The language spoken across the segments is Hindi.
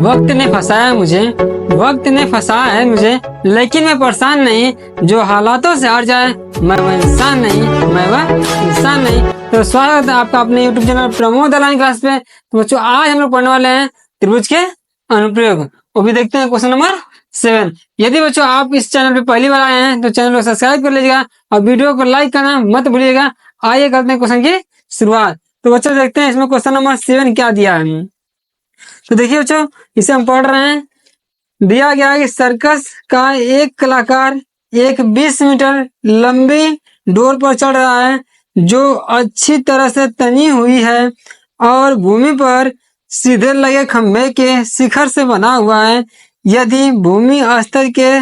वक्त ने फंसाया मुझे, वक्त ने फंसाया है मुझे, लेकिन मैं परेशान नहीं। जो हालातों से हार जाए मैं वह इंसान नहीं, मैं वह इंसान नहीं। तो स्वागत है आपका अपने YouTube चैनल प्रमोद दलानी क्लास पे। तो बच्चों आज हम लोग पढ़ने वाले हैं त्रिभुज के अनुप्रयोग। वो भी देखते हैं क्वेश्चन नंबर 7। यदि बच्चों आप इस चैनल पे पहली बार आए हैं तो चैनल को सब्सक्राइब कर लीजिएगा और वीडियो को लाइक करना मत भूलिएगा। आइए करते हैं क्वेश्चन की शुरुआत। तो बच्चों देखते हैं इसमें क्वेश्चन नंबर 7 क्या दिया है। तो देखिए बच्चों इसे हम पढ़ रहे हैं। दिया गया है कि सर्कस का एक कलाकार एक 20 मीटर लंबी डोर पर चढ़ रहा है जो अच्छी तरह से तनी हुई है और भूमि पर सीधे लगे खंभे के शिखर से बना हुआ है। यदि भूमि स्तर के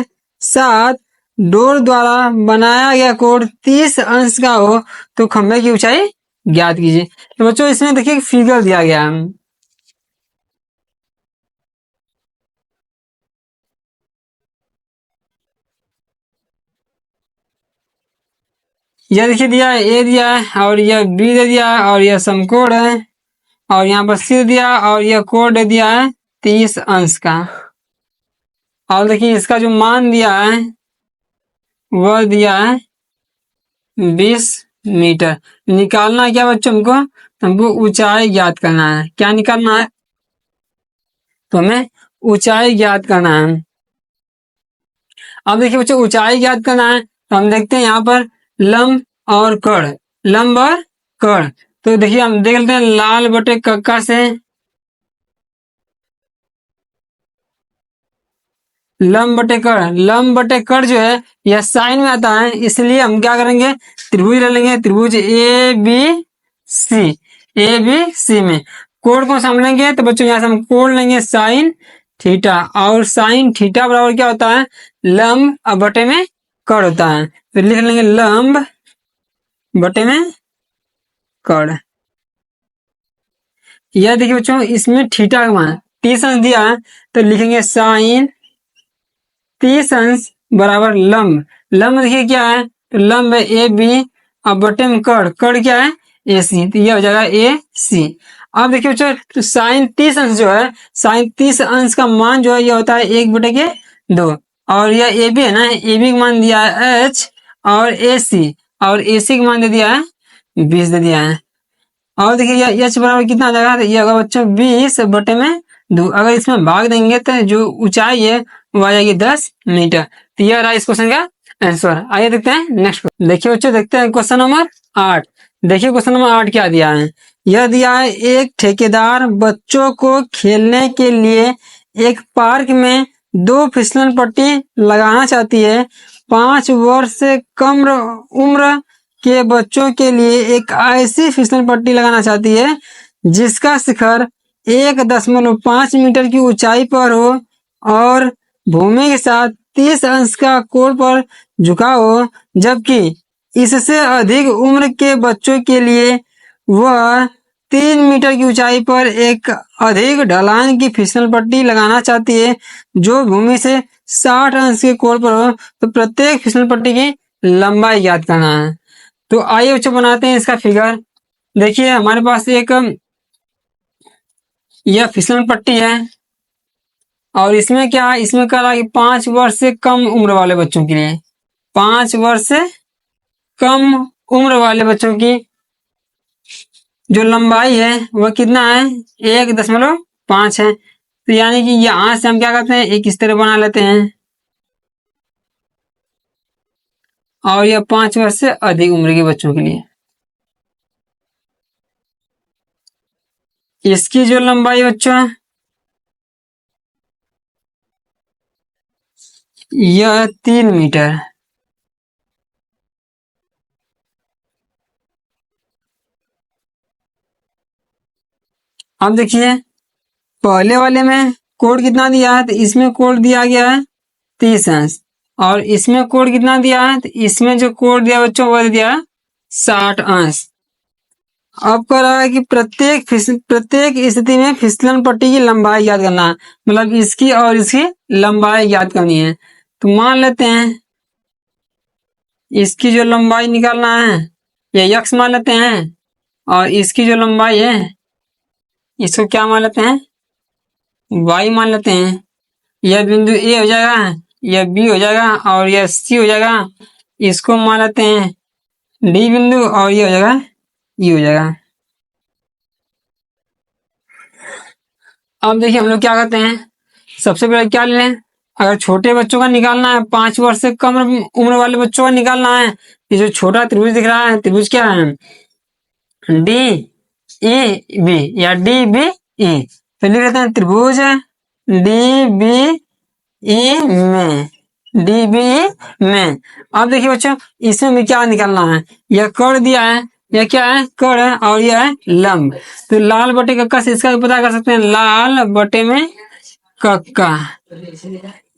साथ डोर द्वारा बनाया गया कोण 30 अंश का हो तो खंभे की ऊंचाई ज्ञात कीजिए। तो बच्चों इसमें देखिए फिगर दिया गया है। यह देखिए दिया है, ए दिया है और यह बी दे दिया है और यह समकोण है और यहाँ पर सी दिया और यह कोण दे दिया है 30 अंश का। और देखिए इसका जो मान दिया है वह दिया है 20 मीटर। निकालना क्या बच्चों हमको ऊंचाई ज्ञात करना है। क्या निकालना है? तो हमें ऊंचाई ज्ञात करना है। अब देखिए बच्चों ऊंचाई ज्ञात करना है तो हम देखते हैं यहाँ पर लंब और कर्ण, लंब और कर्ण। तो देखिए हम देख लेते हैं लाल बटे कक्का से लंब बटे कर्ण। लंब बटे कर्ण जो है यह साइन में आता है, इसलिए हम क्या करेंगे त्रिभुज ले लेंगे। त्रिभुज A B C, A B C में कोण को समझेंगे तो बच्चों यहाँ से हम कोण लेंगे साइन थीटा और साइन थीटा बराबर क्या होता है लंब और बटे में कर्ण होता है। तो लिख लेंगे लंब बटे में कर्ण। यह देखिए बच्चों इसमें थीटा का मान 30 अंश दिया है तो लिखेंगे साइन 30 अंश बराबर लंब। लंब देखिए क्या है तो लंब है ए बी और बटे में कर्ण, कर्ण क्या है ए सी, तो यह हो जाएगा ए सी। अब देखिए बच्चों तो साइन 30 अंश जो है साइन 30 अंश का मान जो है यह होता है 1/2 और यह ए बी है ना, ए बी का मान दिया है एच और ए सी और ए सी का मान दे दिया है 20 दे दिया है। और देखिए यह एच बराबर कितना आ जाएगा, ये होगा बच्चों 20/2। अगर इसमें भाग देंगे तो जो ऊंचाई है वो आ जाएगी 10 मीटर। तो यह रहा इस क्वेश्चन का आंसर। आइए देखते हैं नेक्स्ट। देखिए बच्चों देखते हैं क्वेश्चन नंबर 8। देखिए क्वेश्चन नंबर 8 क्या दिया है। यह दिया है एक ठेकेदार बच्चों को खेलने के लिए एक पार्क में 2 फिसलन पट्टी लगाना चाहती है। 5 वर्ष से कम उम्र के बच्चों के लिए एक ऐसी फिसलन पट्टी लगाना चाहती है जिसका शिखर 1.5 मीटर की ऊंचाई पर हो और भूमि के साथ 30 अंश का कोण पर झुका हो, जबकि इससे अधिक उम्र के बच्चों के लिए वह 3 मीटर की ऊंचाई पर एक अधिक ढलान की फिसलन पट्टी लगाना चाहती है जो भूमि से 60 अंश के कोण पर हो। तो प्रत्येक फिसलन पट्टी की लंबाई ज्ञात करना है। तो आइए बच्चों बनाते हैं इसका फिगर। देखिए हमारे पास एक यह फिसलन पट्टी है और इसमें क्या है, इसमें कह रहा है कि 5 वर्ष से कम उम्र वाले बच्चों के लिए, 5 वर्ष से कम उम्र वाले बच्चों की जो लंबाई है वह कितना है 1.5 है। तो यानी कि यहां से हम क्या करते हैं एक इस तरह बना लेते हैं और यह 5 वर्ष से अधिक उम्र के बच्चों के लिए इसकी जो लंबाई बच्चों है यह 3 मीटर। अब देखिए पहले वाले में कोण कितना दिया है तो इसमें कोण दिया गया है 30 अंश और इसमें कोण कितना दिया है तो इसमें जो कोण दिया बच्चों वो दिया है 60 अंश। अब कह रहा है कि प्रत्येक स्थिति में फिसलन पट्टी की लंबाई याद करना है, मतलब इसकी और इसकी लंबाई याद करनी है। तो मान लेते हैं इसकी जो लंबाई निकालना है ये यक्स मान लेते हैं और इसकी जो लंबाई है इसको क्या मान लेते हैं y मान लेते हैं। यह बिंदु ए हो जाएगा, यह बी हो जाएगा और यह सी हो जाएगा। इसको मान लेते हैं डी बिंदु और ये हो जाएगा ई हो जाएगा। अब देखिए हम लोग क्या करते हैं, सबसे पहले क्या ले लें, अगर छोटे बच्चों का निकालना है, 5 वर्ष से कम उम्र वाले बच्चों का निकालना है, ये जो छोटा त्रिभुज दिख रहा है, त्रिभुज क्या है, डी ई बी या डी बी ई। तो लिख लेते हैं त्रिभुज डी बी ई में, डी बी ई में। अब देखिए बच्चों इसमें भी क्या निकालना है, यह कोण दिया है, यह क्या है, कोण है और यह है लंब। तो लाल बटे कक्का से इसका भी पता कर सकते हैं, लाल बटे में कक्का।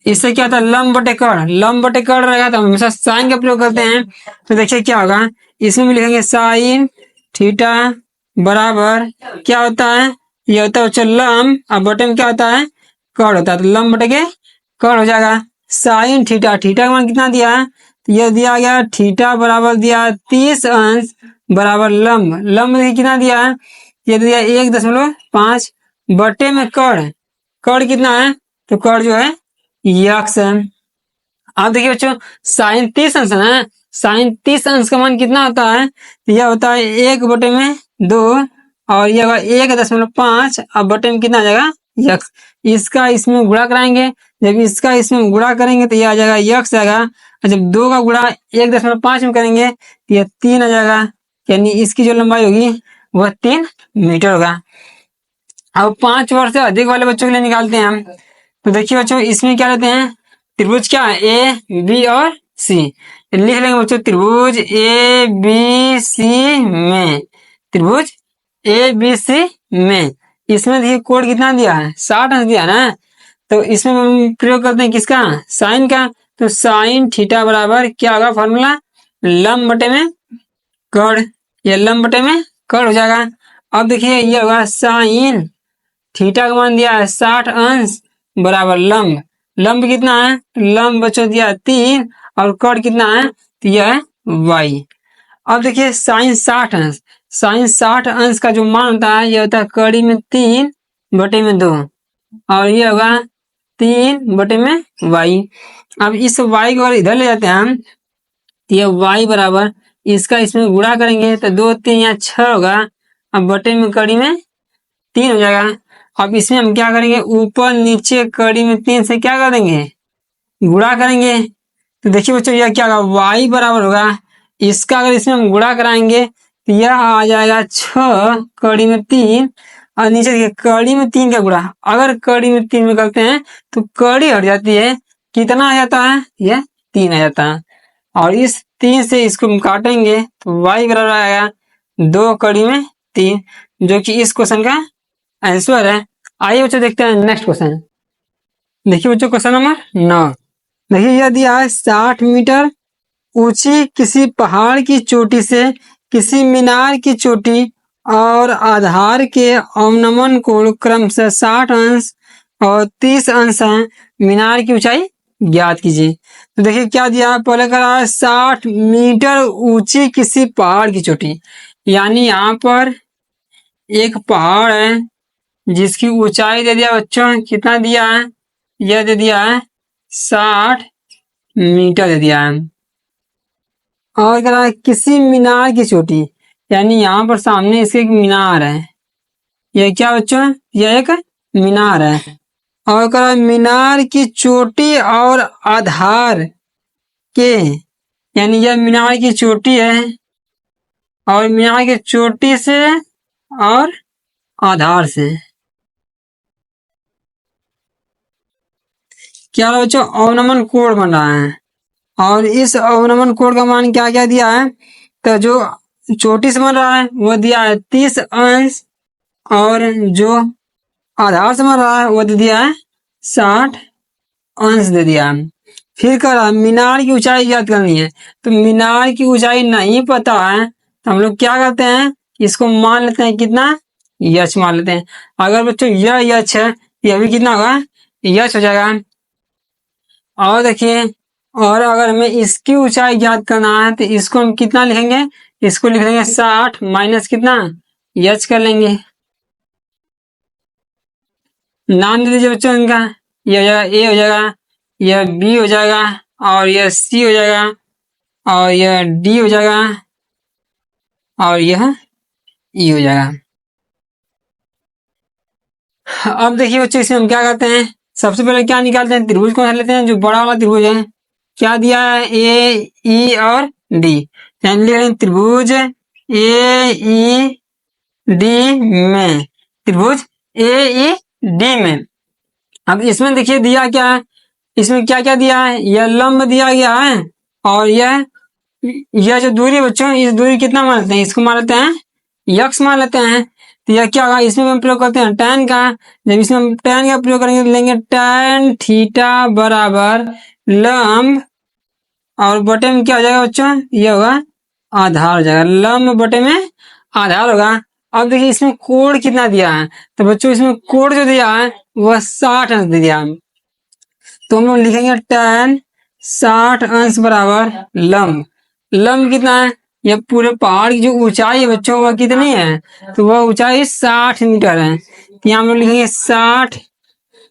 इससे क्या होता है, लंब बटे कोण, लंब बटे कोण रहेगा तो हम हमेशा साइन का प्रयोग करते हैं। तो देखिए क्या होगा, इसमें भी लिखेंगे साइन थीटा बराबर क्या होता है, ये होता है बच्चों लंब, और बटे में क्या होता है, कोण होता है। तो लंब बटे के कोण हो जाएगा साइन थीटा। थीटा का मान कितना दिया है, तो यह दिया गया थीटा बराबर दिया 30 अंश बराबर लंब। लंब देखिए कितना दिया है, ये दिया 1.5 बटे में कोण, कोण कितना है, तो कोण जो है यक्स है। अब देखिए बच्चों साइन 30 अंश है, साइन 30 अंश का मान कितना होता है, तो यह होता है 1/2 और यह होगा 1.5 अब बटे में कितना आ जाएगा यक्स। इसका इसमें गुणा कराएंगे, जब इसका इसमें गुणा करेंगे तो यह आ जाएगा यक्स आएगा, और जब 2 का गुणा 1.5 में करेंगे तो यह 3 आ जाएगा, यानी इसकी जो लंबाई होगी वह 3 मीटर होगा। अब 5 वर्ष से अधिक वाले बच्चों के लिए निकालते हैं हम। तो देखिए बच्चों इसमें क्या लेते हैं, त्रिभुज क्या है, ए बी और सी। लिख लेंगे बच्चों त्रिभुज ए बी सी में, त्रिभुज ए बी सी में। इसमें देखिए कोण कितना दिया है, 60 अंश दिया ना, तो इसमें हम प्रयोग करते हैं किसका, साइन का। तो साइन थीटा बराबर क्या होगा फॉर्मूला, लंब बटे में कोण, ये लंब बटे में कोण हो जाएगा। अब देखिए ये होगा साइन थीटा का मान दिया है 60 अंश बराबर लंब, लंब कितना है, लंब बच्चों दिया 3 और कोण कितना है, तो यह है y। अब देखिए साइन 60 अंश, साइन 60 अंश का जो मान होता है यह होता है कड़ी में 3 बटे में 2 और ये होगा 3 बटे में y। अब इस y को अगर इधर ले जाते हैं हम, तो यह y बराबर इसका इसमें गुणा करेंगे तो 2 3 यहाँ 6 होगा, अब बटे में कड़ी में 3 हो जाएगा। अब इसमें हम क्या करेंगे, ऊपर नीचे कड़ी में 3 से क्या कर देंगे, गुणा करेंगे। तो देखिए बच्चों यह क्या होगा, y बराबर होगा, इसका अगर इसमें हम गुणा कराएंगे तो यह आ जाएगा 6 कड़ी में 3 और नीचे देखिए कड़ी में 3 का गुणा, अगर कड़ी में 3 में करते हैं तो कड़ी हट जाती है, कितना आ जाता है, यह 3 आ जाता है। और इस 3 से इसको हम काटेंगे तो y बराबर आएगा 2 कड़ी में 3, जो कि इस क्वेश्चन का आंसर है। आइए बच्चों देखते हैं नेक्स्ट क्वेश्चन। देखिए बच्चों क्वेश्चन नंबर 9। देखिए यह दिया है 60 मीटर ऊंची किसी पहाड़ की चोटी से किसी मीनार की चोटी और आधार के अवनमन कोण क्रमशः 60 अंश और 30 अंश है, मीनार की ऊंचाई ज्ञात कीजिए। तो देखिए क्या दिया, पहले करा है 60 मीटर ऊंची किसी पहाड़ की चोटी, यानी यहाँ पर एक पहाड़ है जिसकी ऊंचाई दे दिया बच्चों, कितना दिया है, यह दे दिया है 60 मीटर दे दिया है। और कह रहा है किसी मीनार की चोटी, यानी यहाँ पर सामने इसके एक मीनार है, यह क्या बच्चों, यह एक मीनार है। और कह रहा है मीनार की चोटी और आधार के, यानी यह मीनार की चोटी है और मीनार की चोटी से और आधार से क्या बच्चों अवनमन कोण बन रहा है, और इस अवनमन कोण का मान क्या क्या दिया है, तो जो चोटी से बन रहा है वो दिया है 30 अंश और जो आधार से बन रहा है वो दे दिया है 60 अंश दे दिया है। फिर कह रहा है मीनार की ऊंचाई ज्ञात करनी है, तो मीनार की ऊंचाई नहीं पता है तो हम लोग क्या करते हैं, इसको मान लेते हैं कितना, यच मान लेते हैं। अगर बच्चों यह यच है, यह भी कितना होगा, यच हो जाएगा। और देखिए और अगर हमें इसकी ऊंचाई ज्ञात करना है तो इसको हम कितना लिखेंगे, इसको लिख देंगे 60 माइनस कितना, यच कर लेंगे। नाम दे दीजिए बच्चों इनका। ये हो जाएगा ए हो जाएगा, यह बी हो जाएगा, और यह सी हो जाएगा, और यह डी हो जाएगा, और यह ई हो जाएगा। अब देखिए बच्चों इसमें हम क्या करते हैं, सबसे पहले क्या निकालते हैं, त्रिभुज कौन सा लेते हैं, जो बड़ा वाला त्रिभुज है। क्या दिया है, ए ई और डी। त्रिभुज ए ई डी में, त्रिभुज ए ई डी में। अब इसमें देखिए दिया क्या है, इसमें क्या क्या दिया है, यह लंब दिया गया है, और यह जो दूरी है बच्चों, इस दूरी कितना मान लेते हैं, इसको मान लेते हैं यक्स मान लेते हैं। तो यह क्या होगा, इसमें हम प्रयोग करते हैं tan का। जब इसमें हम tan का प्रयोग करेंगे तो लेंगे tan थीटा बराबर लंब, और बटे में क्या हो जाएगा बच्चों, ये होगा आधार हो जाएगा, लंब बटे में आधार होगा। अब देखिए इसमें कोण कितना दिया है, तो बच्चों इसमें कोण जो दिया है वह 60 अंश दिया है। तो हम लोग लिखेंगे tan 60 अंश बराबर लंब। लंब कितना है, यह पूरे पहाड़ की जो ऊंचाई है बच्चों वह कितनी है, तो वह ऊंचाई 60 मीटर है। तो यहाँ हम लोग लिखेंगे 60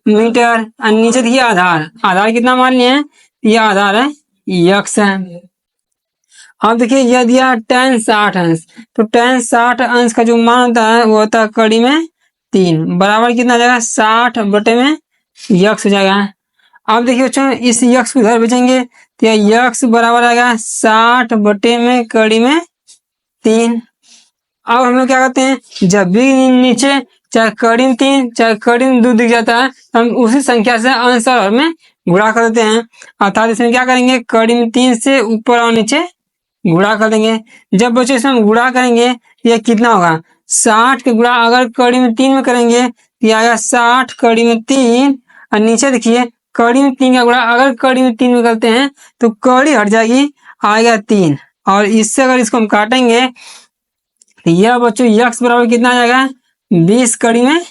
मीटर, और नीचे देखिए आधार, आधार कितना मान लिए हैं, यह आधार है यक्स है। अब देखिए यह दिया tan 60 अंश, तो tan 60 अंश का जो मान होता है वो होता है कड़ी में 3, बराबर कितना आ जाएगा 60 बटे में यक्स हो जाएगा। अब देखिए बच्चों इस यक्स को इधर भेजेंगे तो यह यक्स बराबर आएगा 60 बटे में कड़ी में 3। अब हम लोग क्या करते हैं, जब भी नीचे चाहे कड़ी में 3 चाहे कड़ी में 2 दिख जाता है तो हम उसी संख्या से अंश और हर में गुणा कर देते हैं। अर्थात इसमें क्या करेंगे, कड़ी में 3 से ऊपर और नीचे गुणा कर देंगे। जब बच्चों इसमें हम गुणा करेंगे यह कितना होगा, 60 के गुणा अगर कड़ी में 3 में करेंगे तो यह आएगा 60 कड़ी में 3, और नीचे देखिए कड़ी में 3 का गुणा अगर कड़ी में 3 में करते हैं तो कड़ी हट जाएगी, आएगा 3, और इससे अगर इसको हम काटेंगे तो यह बच्चों यक्स बराबर कितना आ जाएगा, 20 कड़ी में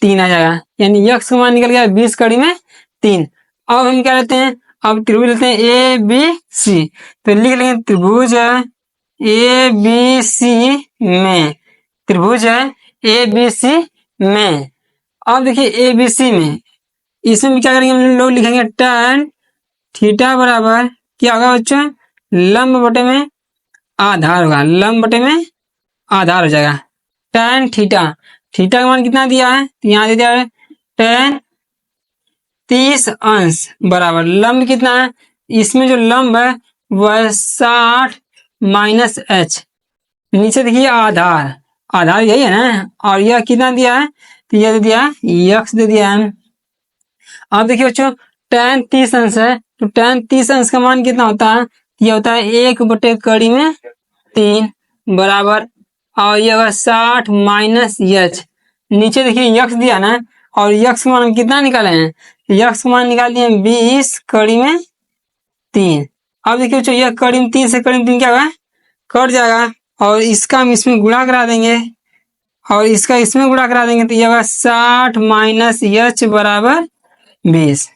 3 आ जाएगा, यानी यक्स का मान निकल गया 20 कड़ी में 3। अब हम क्या लेते हैं, अब त्रिभुज लेते हैं ए बी सी, तो लिख लेंगे त्रिभुज है ए बी सी में, त्रिभुज है ए बी सी में। अब देखिए ए बी सी में, इसमें क्या करेंगे हम लोग लिखेंगे tan थीटा बराबर क्या होगा बच्चों, लंब बटे में आधार होगा, लंब बटे में आधार हो जाएगा। tan थीटा, थीटा का मान कितना दिया है, तो यहाँ दे दिया है tan 30 अंश बराबर लंब कितना है, इसमें जो लंब है वह 60 माइनस एच, नीचे देखिए आधार, आधार यही है ना, और यह कितना दिया है, तो यह दे दिया यक्स दे दिया है। अब देखिए बच्चों tan 30 अंश है, तो tan 30 अंश का मान कितना होता है, यह होता है 1 बटे कड़ी में 3 बराबर, और यह होगा 60 माइनस एच, नीचे देखिए यक्स दिया ना, और यक्स का मान कितना निकाले हैं, यक्स का मान निकाल दिए 20 कड़ी में 3। अब देखिए बच्चों यह कड़ी में 3 से कड़ी में 3 क्या होगा, कट जाएगा, और इसका हम इसमें गुणा करा देंगे, और इसका इसमें गुणा करा देंगे, तो यह होगा 60 माइनस एच बराबर 20।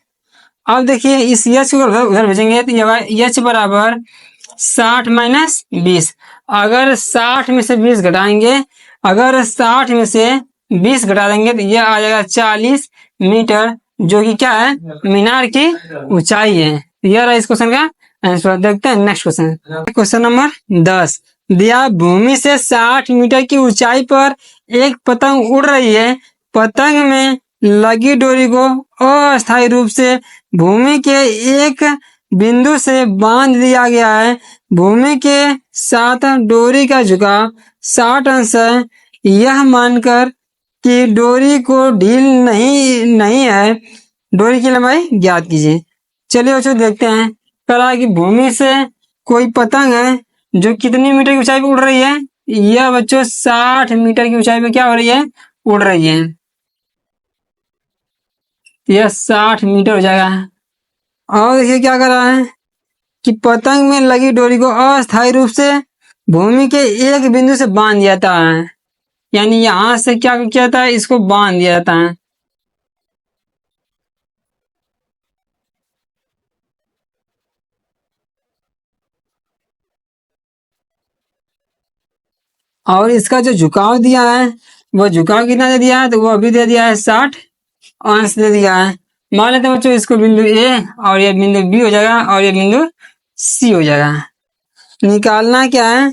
अब देखिए इस एच को उधर भेजेंगे तो यह होगा एच बराबर 60 माइनस 20, अगर 60 में से 20 घटाएंगे, अगर 60 में से 20 घटा देंगे तो यह आ जाएगा 40 मीटर, जो कि क्या है, मीनार की ऊंचाई है। यह रहा इस क्वेश्चन का आंसर। देखते हैं नेक्स्ट क्वेश्चन, क्वेश्चन नंबर 10 दिया, भूमि से 60 मीटर की ऊंचाई पर एक पतंग उड़ रही है, पतंग में लगी डोरी को अस्थायी रूप से भूमि के एक बिंदु से बांध दिया गया है, भूमि के साथ डोरी का झुकाव 60 अंश है, यह मानकर कि डोरी को ढील नहीं है, डोरी की लंबाई ज्ञात कीजिए। चलिए बच्चों देखते हैं, कहा कि भूमि से कोई पतंग है जो कितनी मीटर की ऊंचाई पर उड़ रही है, यह बच्चों 60 मीटर की ऊंचाई पे क्या हो रही है, उड़ रही है, यह 60 मीटर हो जाएगा। और देखिए क्या कर रहा है कि पतंग में लगी डोरी को अस्थायी रूप से भूमि के एक बिंदु से बांध दिया जाता है, यानी यहां से क्या किया जाता है, इसको बांध दिया जाता है। और इसका जो झुकाव दिया है, वो झुकाव कितना दे दिया है, तो वो अभी दे दिया है 60 अंश दे दिया है। मान लेते हैं बच्चों इसको बिंदु ए और ये बिंदु बी हो जाएगा और ये बिंदु सी हो जाएगा। निकालना क्या है,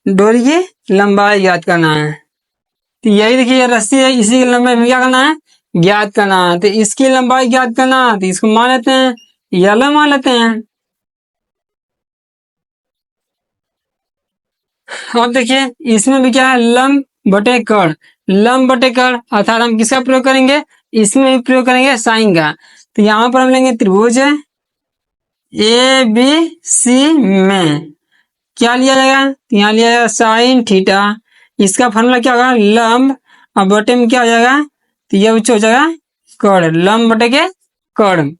डोरी की लंबाई ज्ञात करना है। तो यही देखिए ये रस्सी है, इसी की लंबाई में क्या करना है, ज्ञात करना है। तो इसकी लंबाई ज्ञात करना है तो इसको मान लेते हैं यल मान लेते हैं। अब देखिए इसमें भी क्या है, लंब बटे कर्ण। लंब बटे कर्ण अर्थात हम किसका प्रयोग करेंगे, इसमें भी प्रयोग करेंगे साइन का। तो यहाँ पर हम लेंगे त्रिभुज ए बी सी में क्या लिया जाएगा, तो यहाँ लिया जाएगा साइन थीटा। इसका फॉर्मूला क्या होगा, लंब और बटे में क्या हो जाएगा, तो यह हो जाएगा कर्ण, लंब बटे के कर्ण।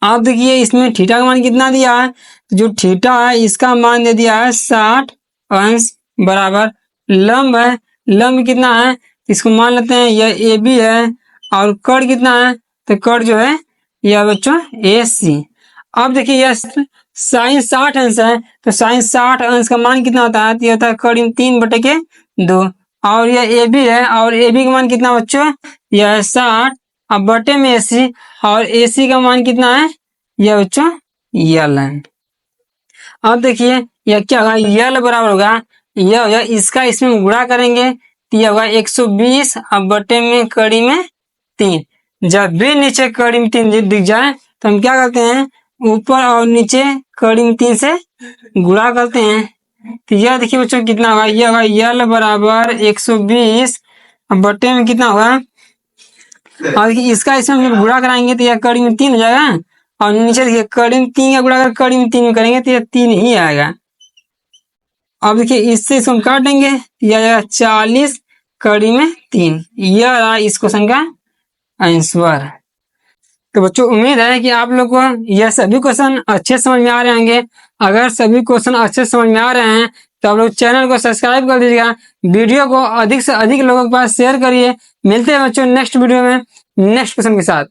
आप देखिए इसमें थीटा का मान कितना दिया है, तो जो थीटा है इसका मान दे दिया है 60 अंश बराबर लंब है। लंब कितना है, इसको मान लेते हैं यह ए बी है और कर्ण कितना है, तो कर्ण जो है यह बच्चों ए सी। अब देखिए यह साइन 60 अंश है, तो साइन 60 अंश का मान कितना होता है, तो यह होता है कर्ण 3 बटे के 2। और यह ए बी है और ए बी का मान कितना बच्चों, यह 60 अब बटे में AC और AC का मान कितना है, यह बच्चों यल है। अब देखिए यह क्या होगा, यल बराबर होगा यह होगा इसका इसमें गुणा करेंगे तो यह होगा 120 अब बटे में कड़ी में 3। जब भी नीचे कड़ी में 3 दिख जाए तो हम क्या करते हैं, ऊपर और नीचे कड़ी में 3 से गुणा करते हैं। तो यह देखिए बच्चों कितना होगा, यह होगा यल बराबर 120 अब बटे में कितना होगा, और इसका इसमें जब गुणा कराएंगे तो यह कड़ी में 3 हो जाएगा और नीचे देखिए कड़ी में 3 का गुणा कर कड़ी में 3 में करेंगे तो यह 3 ही आएगा। अब देखिए इससे इसको हम काट देंगे, यह आएगा 40 कड़ी में 3। यह रहा इस क्वेश्चन का आंसर। तो बच्चों उम्मीद है कि आप लोग को यह सभी क्वेश्चन अच्छे समझ में आ रहे होंगे। अगर सभी क्वेश्चन अच्छे समझ में आ रहे हैं तो आप लोग चैनल को सब्सक्राइब कर दीजिएगा, वीडियो को अधिक से अधिक लोगों के पास शेयर करिए। मिलते हैं बच्चों नेक्स्ट वीडियो में नेक्स्ट क्वेश्चन के साथ।